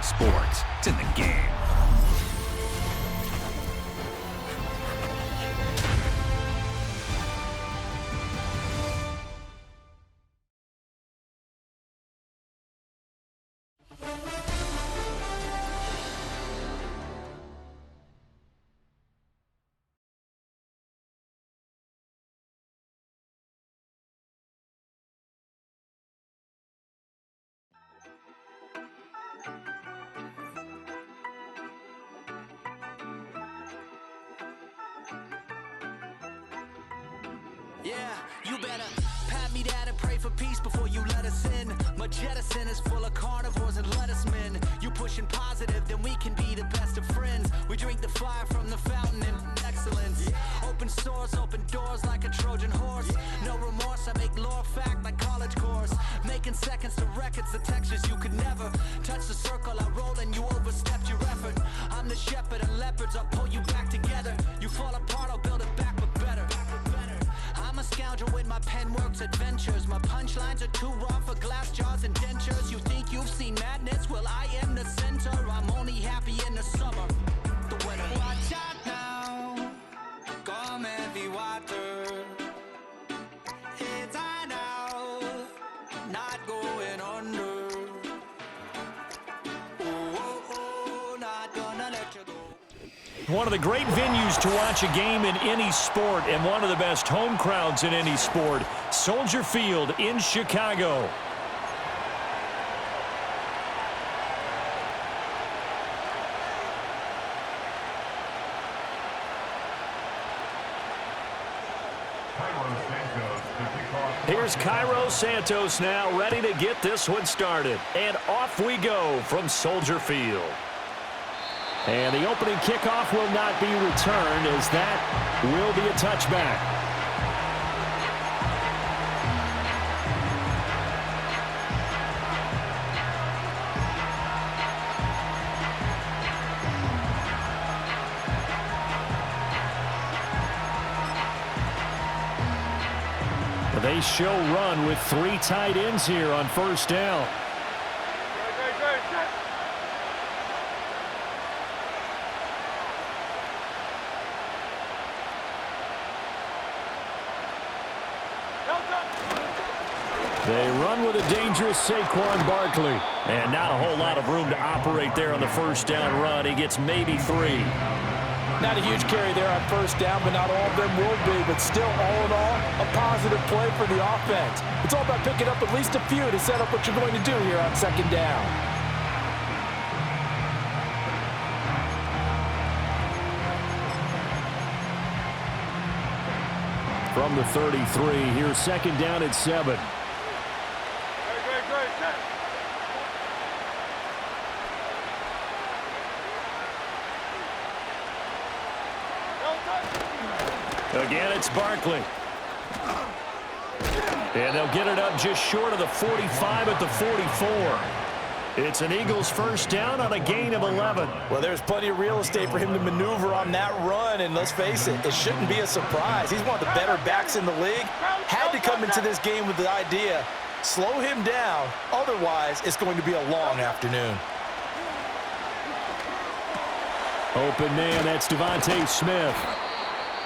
sports. It's in the game. Yeah, you better pat me down and pray for peace before you let us in. My jettison is full of carnivores and lettucemen. You pushing positive, then we can be the best of friends. We drink the fire from the fountain in excellence. Open sores, open doors like a Trojan horse. No remorse, I make lore fact like college course. Making seconds to records, the textures you could never touch the circle I roll and you overstepped your effort. I'm the shepherd and leopards, I'll pull you back together. You fall apart, I'll build it back but better. I'm a scoundrel with my pen works adventures. My punchlines are too raw for glass jars and dentures. You think you've seen madness? Well, I am the center. I'm only happy in the summer. The winter. Watch out now. Come heavy water. It's high now. Not going under. Oh, not gonna let you go. One of the great venues to watch a game in any sport and one of the best home crowds in any sport, Soldier Field in Chicago. Here's Cairo Santos now, ready to get this one started. And off we go from Soldier Field. And the opening kickoff will not be returned, as that will be a touchback. They show run with 3 tight ends here on first down. They run with a dangerous Saquon Barkley. And not a whole lot of room to operate there on the first down run. He gets maybe 3. Not a huge carry there on first down, but not all of them will be. But still, all in all, a positive play for the offense. It's all about picking up at least a few to set up what you're going to do here on second down. From the 33, here's second down at 7. Again, it's Barkley. And they'll get it up just short of the 45 at the 44. It's an Eagles first down on a gain of 11. Well, there's plenty of real estate for him to maneuver on that run, and let's face it, it shouldn't be a surprise. He's one of the better backs in the league. Had to come into this game with the idea, slow him down, otherwise it's going to be a long afternoon. Open man, that's Devontae Smith.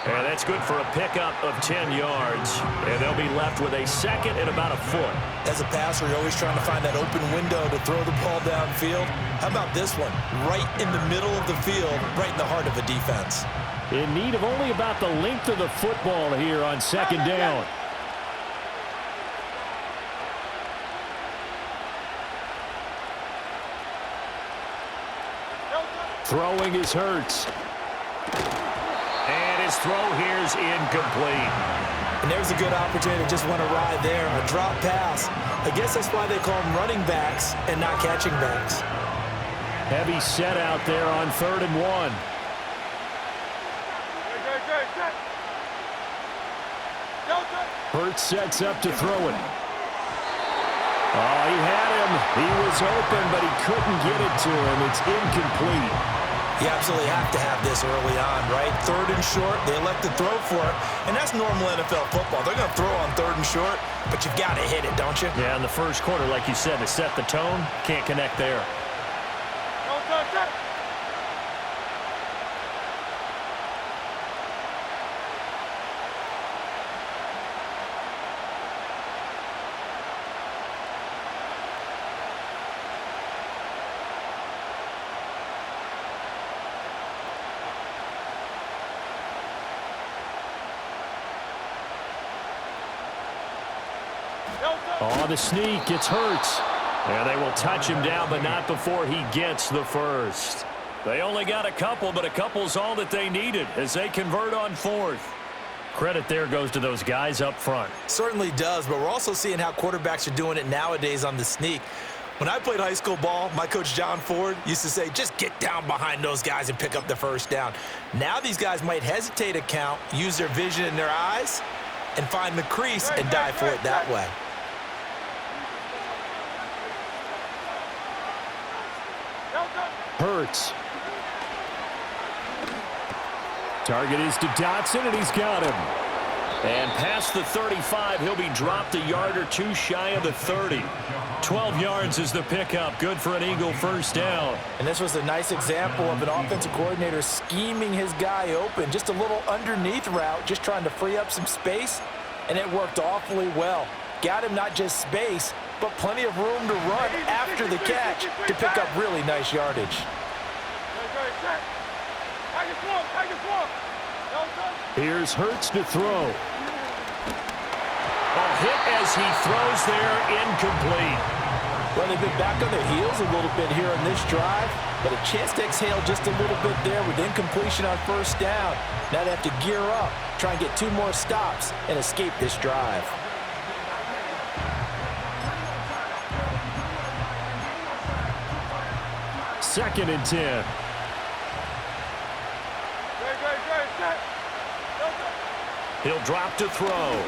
And that's good for a pickup of 10 yards. And they'll be left with a second and about a foot. As a passer, you're always trying to find that open window to throw the ball downfield. How about this one? Right in the middle of the field, right in the heart of a defense. In need of only about the length of the football here on second down. Throwing is Hurts. And his throw here's incomplete. And there's a good opportunity to just want to ride there. A drop pass. I guess that's why they call them running backs and not catching backs. Heavy set out there on 3rd and 1. Hurts sets up to throw it. Oh, he had him. He was open, but he couldn't get it to him. It's incomplete. You absolutely have to have this early on, right? 3rd and short, they elect to throw for it, and that's normal NFL football. They're going to throw on 3rd and short, but you've got to hit it, don't you? Yeah, in the first quarter, like you said, to set the tone, can't connect there. On the sneak, it's Hurts. And they will touch him down, but not before he gets the first. They only got a couple, but a couple's all that they needed as they convert on fourth. Credit there goes to those guys up front. Certainly does, but we're also seeing how quarterbacks are doing it nowadays on the sneak. When I played high school ball, my coach John Ford used to say, just get down behind those guys and pick up the first down. Now these guys might hesitate to count, use their vision in their eyes, and find the crease and dive for it that way. Hurts. Target is to Dotson, and he's got him. And past the 35, he'll be dropped a yard or two shy of the 30. 12 yards is the pickup. Good for an Eagle first down. And this was a nice example of an offensive coordinator scheming his guy open. Just a little underneath route, just trying to free up some space, and it worked awfully well. Got him not just space, but plenty of room to run after the catch to pick up really nice yardage. Here's Hurts to throw. A hit as he throws there, incomplete. Well, they've been back on their heels a little bit here on this drive, but a chance to exhale just a little bit there with incompletion on first down. Now they have to gear up, try and get 2 more stops and escape this drive. Second and 10. He'll drop to throw.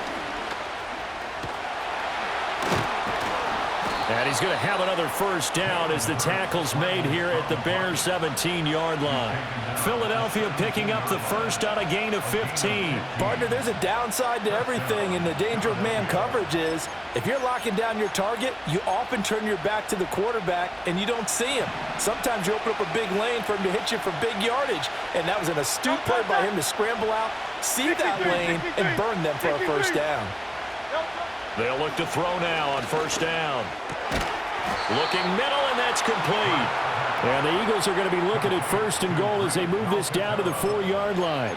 And he's going to have another first down as the tackle's made here at the Bears' 17-yard line. Philadelphia picking up the first on a gain of 15. Partner, there's a downside to everything, and the danger of man coverage is if you're locking down your target, you often turn your back to the quarterback and you don't see him. Sometimes you open up a big lane for him to hit you for big yardage, and that was an astute play by him to scramble out, see that lane, and burn them for a first down. They'll look to throw now on first down. Looking middle, and that's complete. And the Eagles are going to be looking at first and goal as they move this down to the 4-yard line.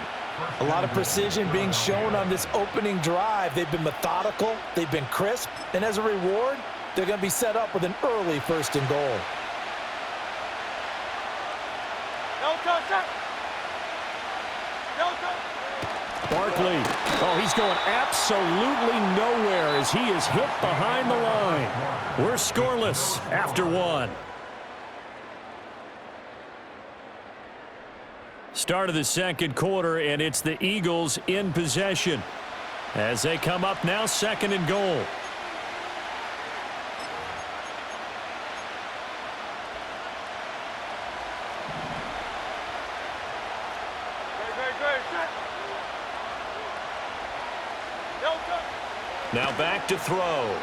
A lot of precision being shown on this opening drive. They've been methodical, they've been crisp, and as a reward, they're going to be set up with an early first and goal. Barkley. Oh, he's going absolutely nowhere as he is hit behind the line. We're scoreless after 1. Start of the second quarter, and it's the Eagles in possession as they come up now, second and goal. Now back to throw.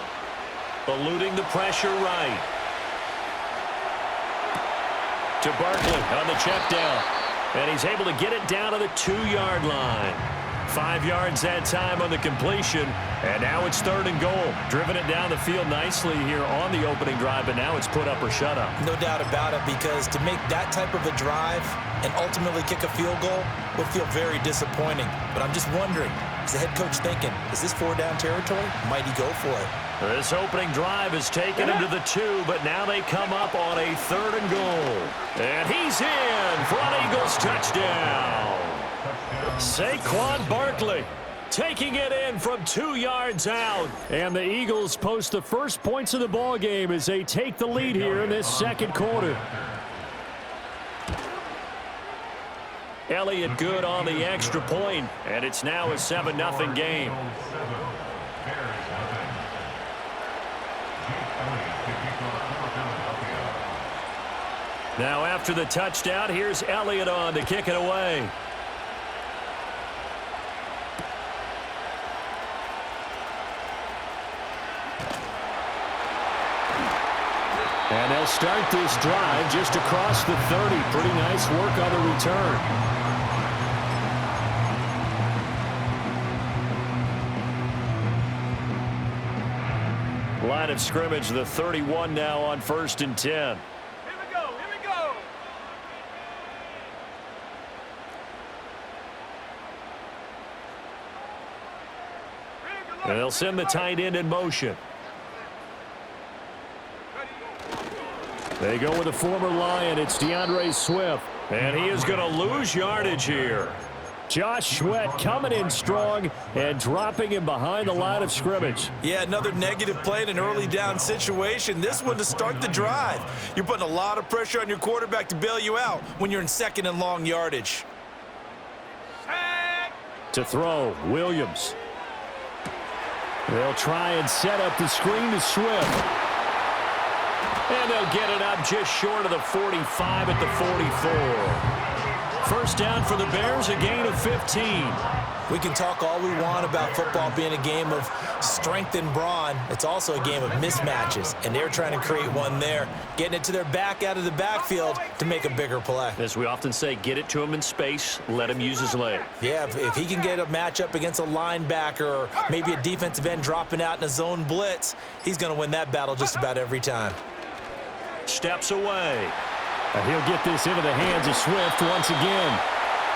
Eluding the pressure right. To Barkley on the check down. And he's able to get it down to the 2-yard line. 5 yards that time on the completion. And now it's third and goal. Driven it down the field nicely here on the opening drive, but now it's put up or shut up. No doubt about it, because to make that type of a drive and ultimately kick a field goal will feel very disappointing. But I'm just wondering, is the head coach thinking, is this 4-down territory? Might he go for it? This opening drive has taken him to the 2, but now they come up on a third and goal. And he's in for an Eagles touchdown. Saquon Barkley taking it in from 2 yards out. And the Eagles post the first points of the ball game as they take the lead here in this second quarter. Elliott good on the extra point, and it's now a 7-0 game. Now after the touchdown, here's Elliott on to kick it away. And they'll start this drive just across the 30. Pretty nice work on the return. Line of scrimmage, the 31 now on first and 10. Here we go. And they'll send the tight end in motion. They go with a former Lion. It's DeAndre Swift. And he is going to lose yardage here. Josh Sweat coming in strong and dropping him behind the line of scrimmage. Yeah, another negative play in an early down situation. This one to start the drive. You're putting a lot of pressure on your quarterback to bail you out when you're in second and long yardage. To throw, Williams. They'll try and set up the screen to Swift. And they'll get it up just short of the 45 at the 44. First down for the Bears, a gain of 15. We can talk all we want about football being a game of strength and brawn. It's also a game of mismatches, and they're trying to create one there, getting it to their back out of the backfield to make a bigger play. As we often say, get it to him in space, let him use his leg. Yeah, if he can get a matchup against a linebacker or maybe a defensive end dropping out in a zone blitz, he's going to win that battle just about every time. Steps away. And he'll get this into the hands of Swift once again.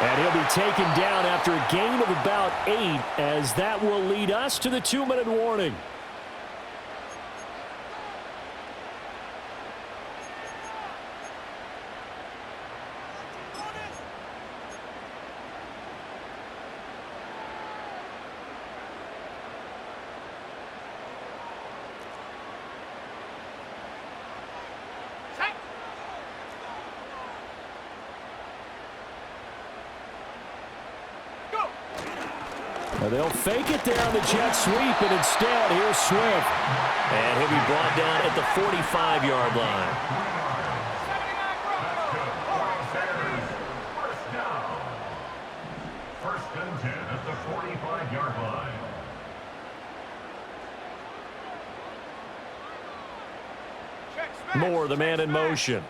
And he'll be taken down after a gain of about 8, as that will lead us to the 2-minute warning. They'll fake it there on the jet sweep, and instead, here's Swift. And he'll be brought down at the 45-yard line. First and 10 at the 45-yard line. Moore, the man in motion.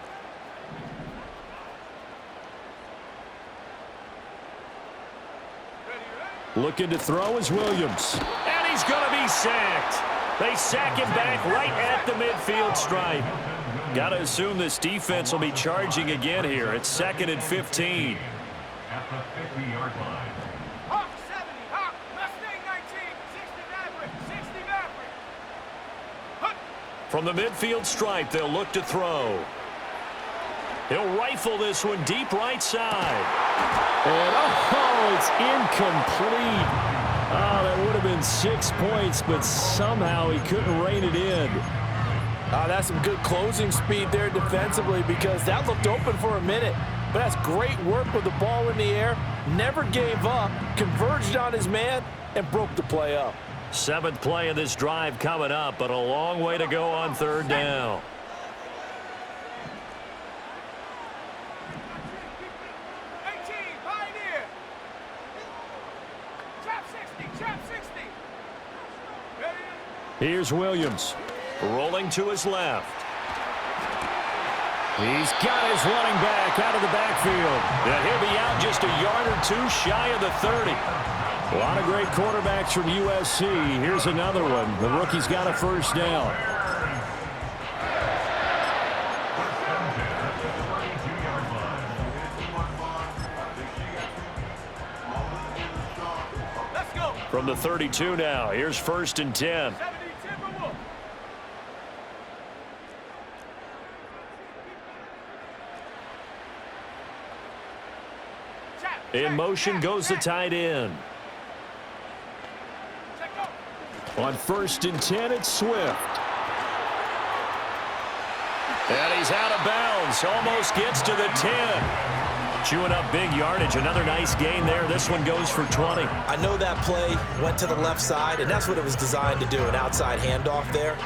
Looking to throw is Williams. And he's going to be sacked. They sack him back right at the midfield stripe. Got to assume this defense will be charging again here. It's 2nd and 15. At the 50-yard line. Hawk 70, Hawk, Mustang 19, 60 Maverick, 60 Maverick. From the midfield stripe, they'll look to throw. He'll rifle this one deep right side. And, it's incomplete. Oh, that would have been 6 points, but somehow he couldn't rein it in. That's some good closing speed there defensively, because that looked open for a minute. But that's great work with the ball in the air. Never gave up, converged on his man, and broke the play up. 7th play of this drive coming up, but a long way to go on 3rd down. Here's Williams, rolling to his left. He's got his running back out of the backfield. And he'll be out just a yard or 2 shy of the 30. A lot of great quarterbacks from USC. Here's another one. The rookie's got a first down. From the 32 now, here's 1st and 10. In motion goes the tight end. On 1st and 10, it's Swift. And he's out of bounds. Almost gets to the 10. Chewing up big yardage. Another nice gain there. This one goes for 20. I know that play went to the left side, and that's what it was designed to do, an outside handoff there.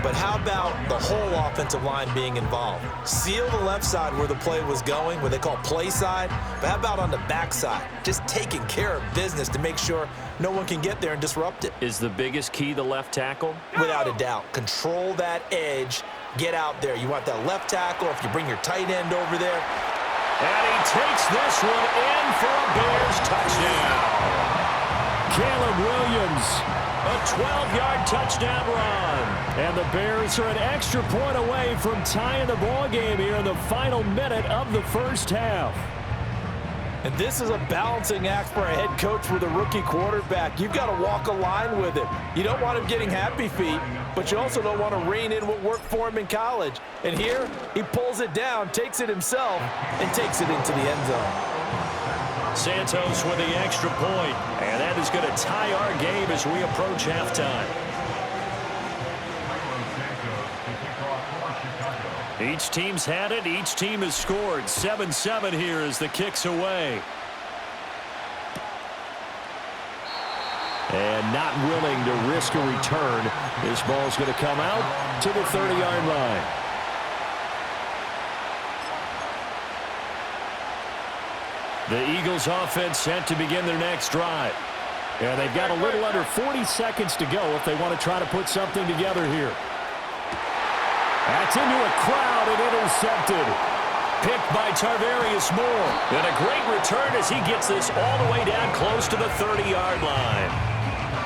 But how about the whole offensive line being involved? Seal the left side where the play was going, what they call play side. But how about on the back side? Just taking care of business to make sure no one can get there and disrupt it. Is the biggest key the left tackle? Without a doubt. Control that edge. Get out there. You want that left tackle. If you bring your tight end over there. And he takes this one in for a Bears touchdown. Caleb Williams, a 12-yard touchdown run. And the Bears are an extra point away from tying the ball game here in the final minute of the first half. And this is a balancing act for a head coach with a rookie quarterback. You've got to walk a line with him. You don't want him getting happy feet, but you also don't want to rein in what worked for him in college. And here, he pulls it down, takes it himself, and takes it into the end zone. Santos with the extra point, and that is going to tie our game as we approach halftime. Each team's had it. Each team has scored. 7-7 here as the kick's away. And not willing to risk a return. This ball's going to come out to the 30-yard line. The Eagles offense set to begin their next drive. And they've got a little under 40 seconds to go if they want to try to put something together here. That's into a crowd and intercepted. Picked by Tarvarius Moore. And a great return as he gets this all the way down close to the 30-yard line.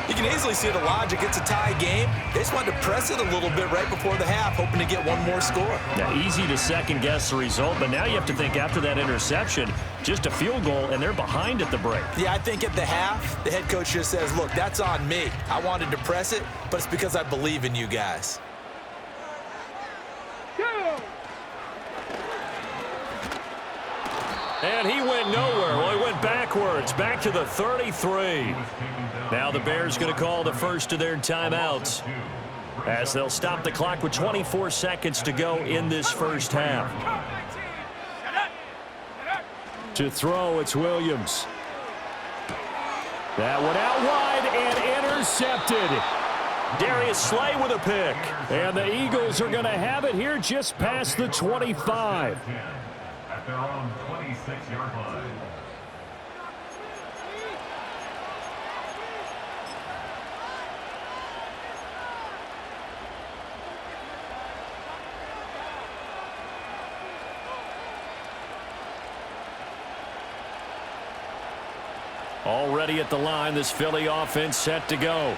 You can easily see the logic. It's a tie game. They just wanted to press it a little bit right before the half, hoping to get one more score. Now, easy to second-guess the result, but now you have to think after that interception, just a field goal, and they're behind at the break. Yeah, I think at the half, the head coach just says, look, that's on me. I wanted to press it, but it's because I believe in you guys. And he went nowhere. Well, he went backwards, back to the 33. Now the Bears going to call the first of their timeouts as they'll stop the clock with 24 seconds to go in this first half. To throw, it's Williams. That one out wide and intercepted. Darius Slay with a pick. And the Eagles are going to have it here just past the 25. At their own 26-yard line. Already at the line, this Philly offense set to go.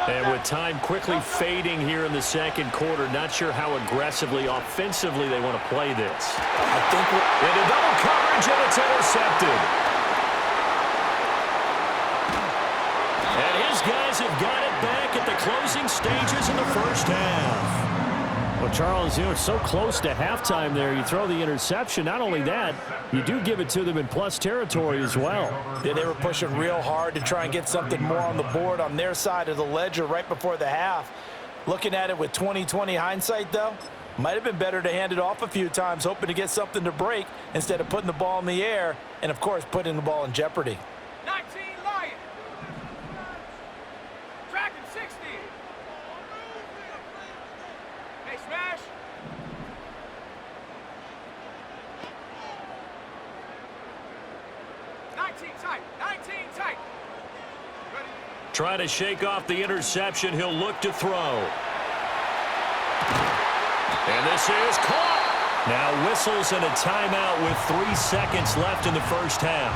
And with time quickly fading here in the second quarter, not sure how aggressively, offensively they want to play this. I think into double coverage, and it's intercepted. And his guys have got it back at the closing stages in the first half. Well, Charles, it's so close to halftime there. You throw the interception. Not only that, you do give it to them in plus territory as well. Yeah, they were pushing real hard to try and get something more on the board on their side of the ledger right before the half. Looking at it with 20/20 hindsight, though, might have been better to hand it off a few times, hoping to get something to break instead of putting the ball in the air and, of course, putting the ball in jeopardy. 19 Lion. Tracking 60. Hey, smash. Tight. Ready? Trying to shake off the interception. He'll look to throw. And this is caught. Now whistles and a timeout with 3 seconds left in the first half.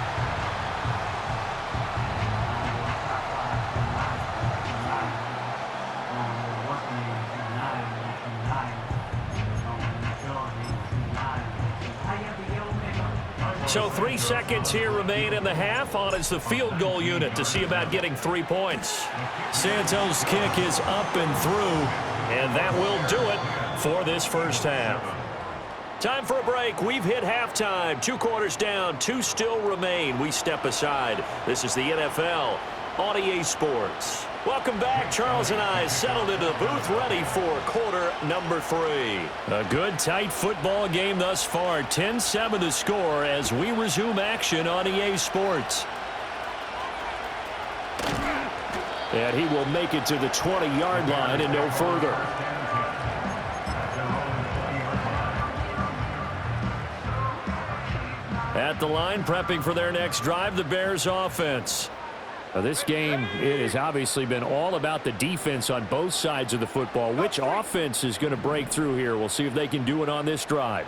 So 3 seconds here remain in the half. On is the field goal unit to see about getting 3 points. Santos' kick is up and through, and that will do it for this first half. Time for a break. We've hit halftime. 2 quarters down, 2 still remain. We step aside. This is the NFL on EA Sports. Welcome back. Charles and I settled into the booth ready for quarter number 3. A good, tight football game thus far. 10-7 the score as we resume action on EA Sports. And he will make it to the 20-yard line and no further. At the line, prepping for their next drive, the Bears offense. Now, this game, it has obviously been all about the defense on both sides of the football. Which offense is going to break through here? We'll see if they can do it on this drive.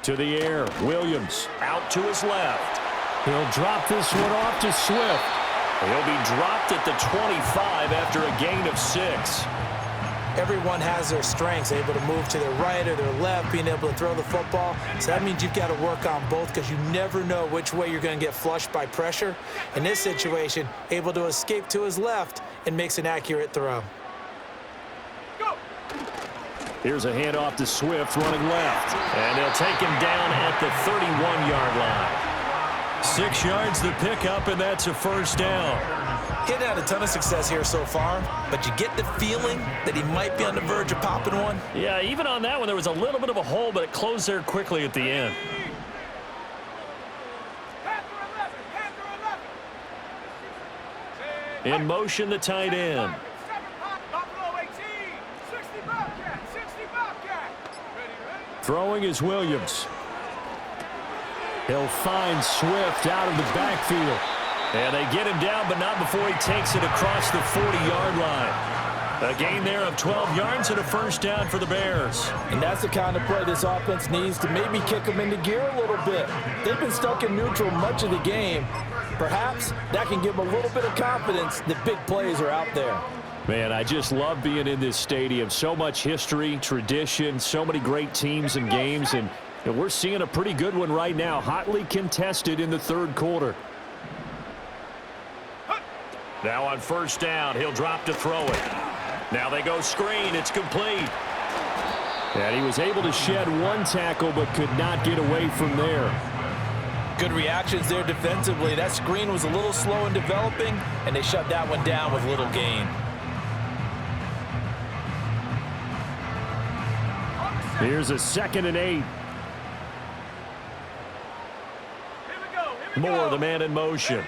to the air. Williams out to his left. He'll drop this one off to Swift. He'll be dropped at the 25 after a gain of 6. Everyone has their strengths, able to move to their right or their left, being able to throw the football. So that means you've got to work on both because you never know which way you're going to get flushed by pressure. In this situation, able to escape to his left and makes an accurate throw. Here's a handoff to Swift running left. And they'll take him down at the 31-yard line. 6 yards to pick up, and that's a first down. He's had a ton of success here so far, but you get the feeling that he might be on the verge of popping one. Yeah, even on that one, there was a little bit of a hole, but it closed there quickly at the end. In motion, the tight end. Throwing is Williams. He'll find Swift out of the backfield. And they get him down, but not before he takes it across the 40-yard line. A gain there of 12 yards and a first down for the Bears. And that's the kind of play this offense needs to maybe kick them into gear a little bit. They've been stuck in neutral much of the game. Perhaps that can give them a little bit of confidence that big plays are out there. Man, I just love being in this stadium. So much history, tradition, so many great teams and games, and we're seeing a pretty good one right now, hotly contested in the third quarter. Now on first down, he'll drop to throw it. Now they go screen. It's complete. And he was able to shed one tackle but could not get away from there. Good reactions there defensively. That screen was a little slow in developing, and they shut that one down with little gain. Here's a 2nd and 8. Moore, the man in motion.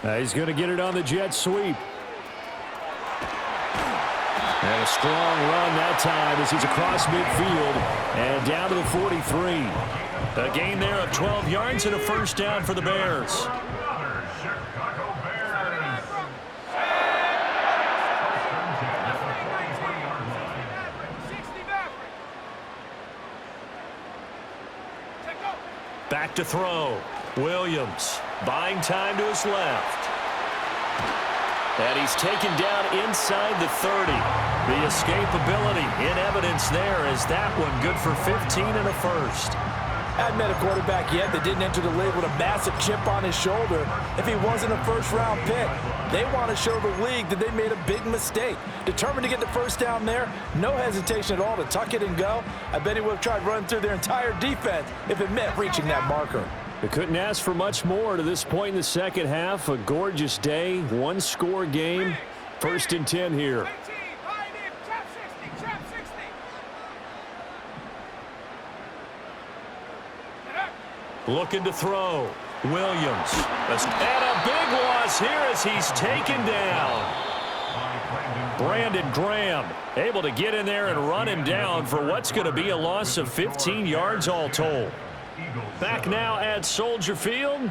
He's going to get it on the jet sweep. And a strong run that time as he's across midfield and down to the 43. A gain there of 12 yards and a first down for the Bears. Back to throw. Williams buying time to his left. And he's taken down inside the 30. The escapability in evidence there as that one good for 15 and a first. Hadn't met a quarterback yet that didn't enter the league with a massive chip on his shoulder if he wasn't a first-round pick. They want to show the league that they made a big mistake. Determined to get the first down there, no hesitation at all to tuck it and go. I bet he would have tried running through their entire defense if it meant reaching that marker. They couldn't ask for much more to this point in the second half. A gorgeous day, one-score game. 1st and 10 here. Looking to throw. Williams. And a big loss here as he's taken down. Brandon Graham able to get in there and run him down for what's going to be a loss of 15 yards all told. Back now at Soldier Field.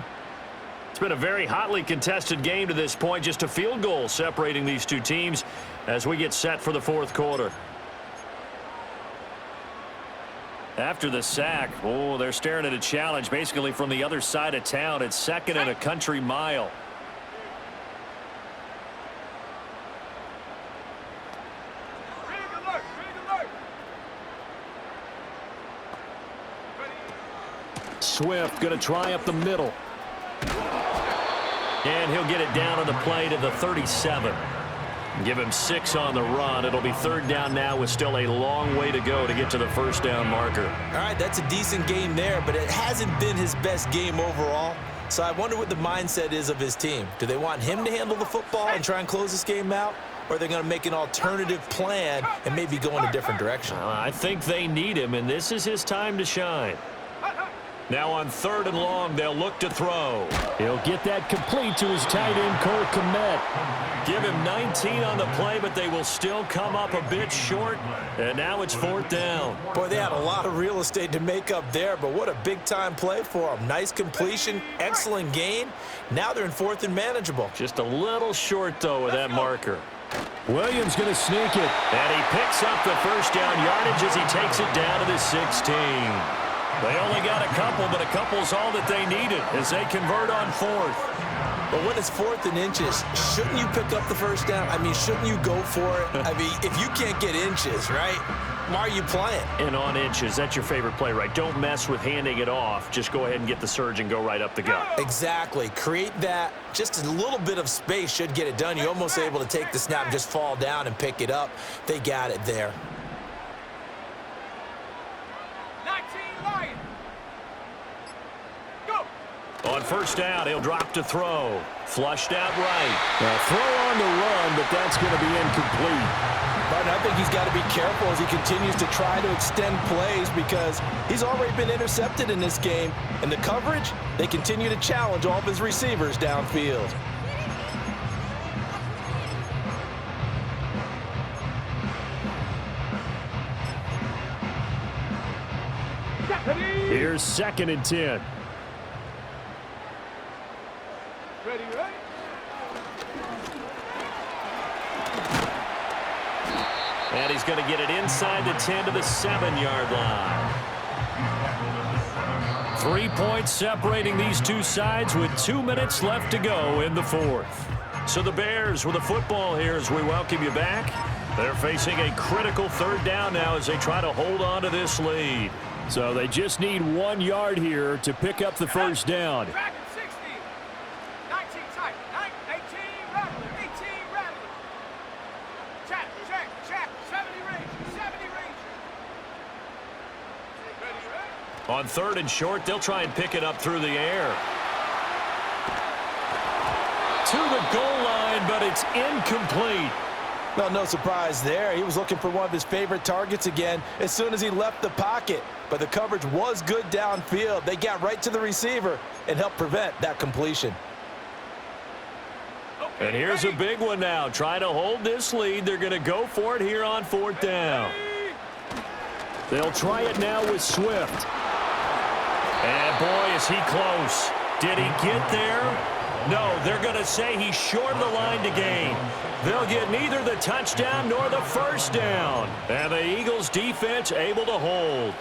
It's been a very hotly contested game to this point. Just a field goal separating these two teams as we get set for the fourth quarter. After the sack, oh, they're staring at a challenge basically from the other side of town. It's 2nd and a country mile. Swift going to try up the middle. And he'll get it down on the play to the 37. Give him 6 on the run. It'll be 3rd down now with still a long way to go to get to the first down marker. All right, that's a decent game there, but it hasn't been his best game overall. So I wonder what the mindset is of his team. Do they want him to handle the football and try and close this game out? Or are they going to make an alternative plan and maybe go in a different direction? I think they need him, and this is his time to shine. Now on 3rd and long, they'll look to throw. He'll get that complete to his tight end, Cole Kmet. Give him 19 on the play, but they will still come up a bit short. And now it's 4th down. Boy, they had a lot of real estate to make up there, but what a big-time play for them. Nice completion, excellent gain. Now they're in 4th and manageable. Just a little short, though, with that marker. Williams going to sneak it. And he picks up the first down yardage as he takes it down to the 16. They only got a couple, but a couple's all that they needed as they convert on fourth. But when it's 4th and inches, shouldn't you pick up the first down? I mean, shouldn't you go for it? I mean, if you can't get inches, right, why are you playing? And on inches, that's your favorite play, right? Don't mess with handing it off. Just go ahead and get the surge and go right up the gut. Exactly. Create that. Just a little bit of space should get it done. You're almost able to take the snap and just fall down and pick it up. They got it there. 19 Lions. Go. On first down, he'll drop to throw. Flushed out right. Now throw on the run, but that's going to be incomplete. Martin, I think he's got to be careful as he continues to try to extend plays because he's already been intercepted in this game. And the coverage, they continue to challenge all of his receivers downfield. Here's 2nd and 10. Ready, ready? And he's going to get it inside the 10 to the 7-yard line. 3 points separating these two sides with 2 minutes left to go in the 4th. So the Bears with the football here as we welcome you back. They're facing a critical 3rd down now as they try to hold on to this lead. So they just need 1 yard here to pick up the first down. Dragon 60. 19 tight. 18 rattler. 18 rattler. Check. 70 range. 70 range. Ready, ready? On 3rd and short, they'll try and pick it up through the air. To the goal line, but it's incomplete. Well, no surprise there. He was looking for one of his favorite targets again as soon as he left the pocket. But the coverage was good downfield. They got right to the receiver and helped prevent that completion. And here's a big one now. Trying to hold this lead. They're going to go for it here on 4th down. They'll try it now with Swift. And boy, is he close. Did he get there? No, they're going to say he's short of the line to gain. They'll get neither the touchdown nor the first down. And the Eagles defense able to hold.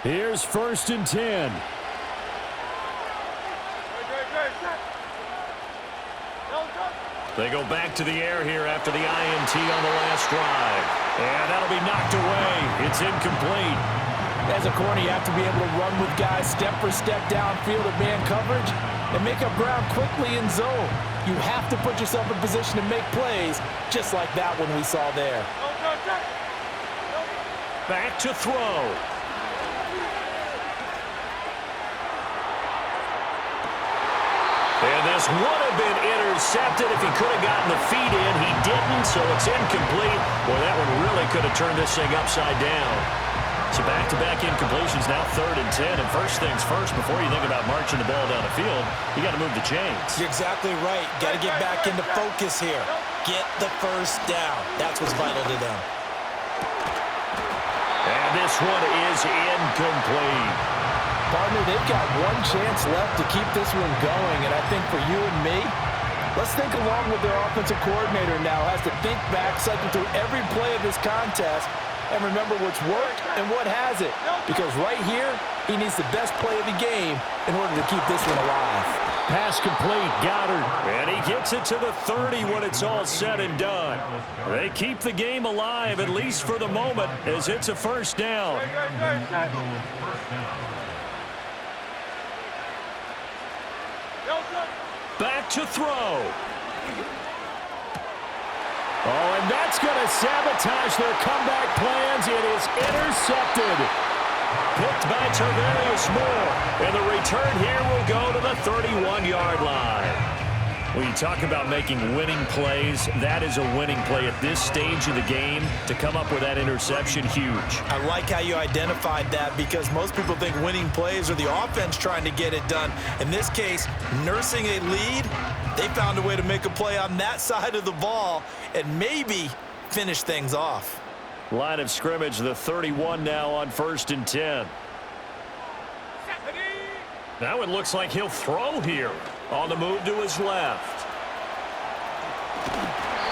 Here's 1st and 10. They go back to the air here after the INT on the last drive. And that'll be knocked away. It's incomplete. As a corner, you have to be able to run with guys step for step downfield at man coverage and make up ground quickly in zone. You have to put yourself in position to make plays, just like that one we saw there. Back to throw. And this would have been intercepted if he could have gotten the feet in. He didn't, so it's incomplete. Boy, that one really could have turned this thing upside down. So back-to-back incompletions, now 3rd and 10. And first things first, before you think about marching the ball down the field, you got to move the chains. You're exactly right. Got to get back into focus here. Get the first down. That's what's vital to them. And this one is incomplete. Partner, they've got one chance left to keep this one going, and I think for you and me, let's think along with their offensive coordinator now has to think back, cycle through every play of this contest, and remember what's worked and what hasn't. Because right here, he needs the best play of the game in order to keep this one alive. Pass complete, Goddard. And he gets it to the 30 when it's all said and done. They keep the game alive, at least for the moment, as it's a first down. Back to throw. Oh, and that's going to sabotage their comeback plans. It is intercepted. Picked by Tarvarius Moore. And the return here will go to the 31-yard line. When you talk about making winning plays, that is a winning play at this stage of the game. To come up with that interception, huge. I like how you identified that because most people think winning plays are the offense trying to get it done. In this case, nursing a lead, they found a way to make a play on that side of the ball and maybe finish things off. Line of scrimmage, the 31 now on 1st and 10. Now it looks like he'll throw here. On the move to his left.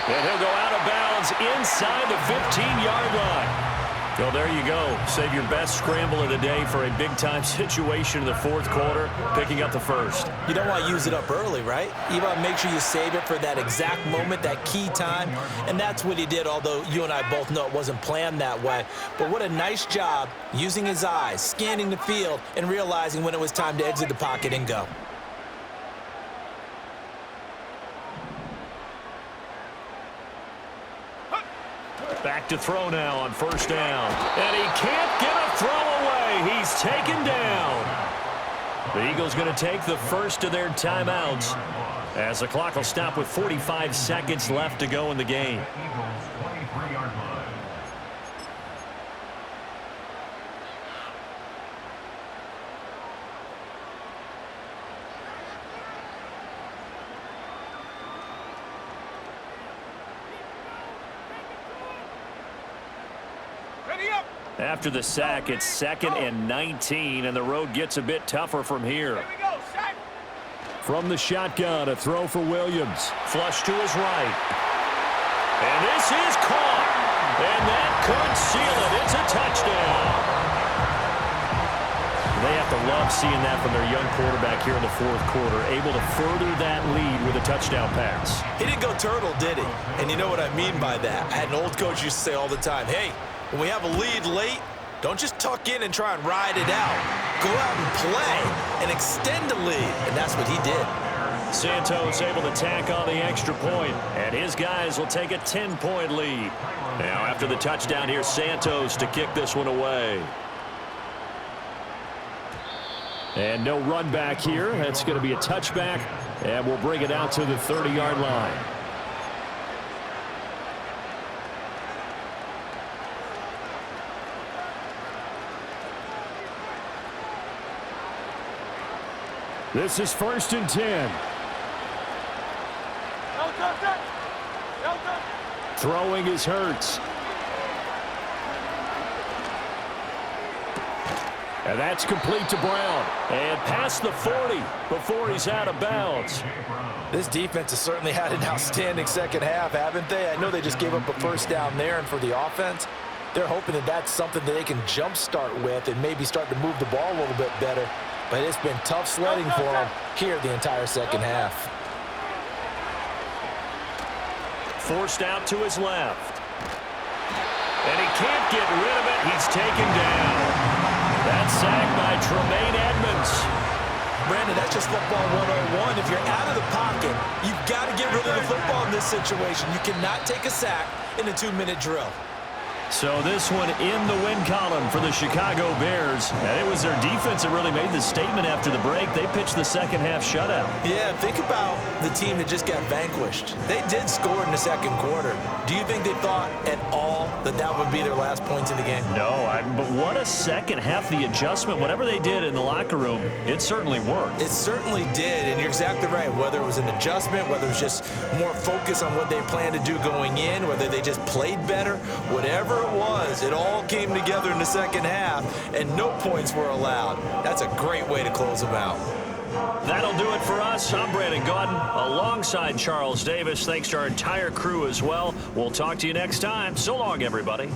And he'll go out of bounds inside the 15-yard line. Well, there you go. Save your best scramble of the day for a big-time situation in the fourth quarter, picking up the first. You don't want to use it up early, right? You want to make sure you save it for that exact moment, that key time, and that's what he did, although you and I both know it wasn't planned that way. But what a nice job using his eyes, scanning the field, and realizing when it was time to exit the pocket and go. Back to throw now on first down. And he can't get a throw away. He's taken down. The Eagles going to take the first of their timeouts as the clock will stop with 45 seconds left to go in the game. Eagles 23-yard line. Ready up. After the sack, it's 2nd and 19, and the road gets a bit tougher from here. Here we go. Sack. From the shotgun, a throw for Williams. Flush to his right. And this is caught. And that could seal it. It's a touchdown. They have to love seeing that from their young quarterback here in the fourth quarter, able to further that lead with a touchdown pass. He didn't go turtle, did he? And you know what I mean by that. I had an old coach used to say all the time, hey, when we have a lead late, don't just tuck in and try and ride it out. Go out and play and extend the lead, and that's what he did. Santos able to tack on the extra point, and his guys will take a 10-point lead. Now after the touchdown, here's Santos to kick this one away. And no run back here. That's going to be a touchback, and we'll bring it out to the 30-yard line. This is 1st and 10. Throwing is Hurts. And that's complete to Brown. And past the 40 before he's out of bounds. This defense has certainly had an outstanding second half, haven't they? I know they just gave up a first down there, and for the offense, they're hoping that that's something that they can jumpstart with and maybe start to move the ball a little bit better. But it's been tough sledding for them here the entire second half. Forced out to his left. And he can't get rid of it. He's taken down. That's sacked by Tremaine Edmonds. Brandon, that's just football 101. If you're out of the pocket, you've got to get rid of the football in this situation. You cannot take a sack in a 2-minute drill. So this one in the win column for the Chicago Bears. And it was their defense that really made the statement after the break. They pitched the second half shutout. Yeah, think about the team that just got vanquished. They did score in the second quarter. Do you think they thought at all that that would be their last points in the game? No, but what a second half. The adjustment, whatever they did in the locker room, it certainly worked. It certainly did, and you're exactly right. Whether it was an adjustment, whether it was just more focus on what they planned to do going in, whether they just played better, whatever it was, it all came together in the second half, and no points were allowed. That's a great way to close them out. That'll do it for us. I'm Brandon Gaudin alongside Charles Davis. Thanks to our entire crew as well. We'll talk to you next time. So long, everybody.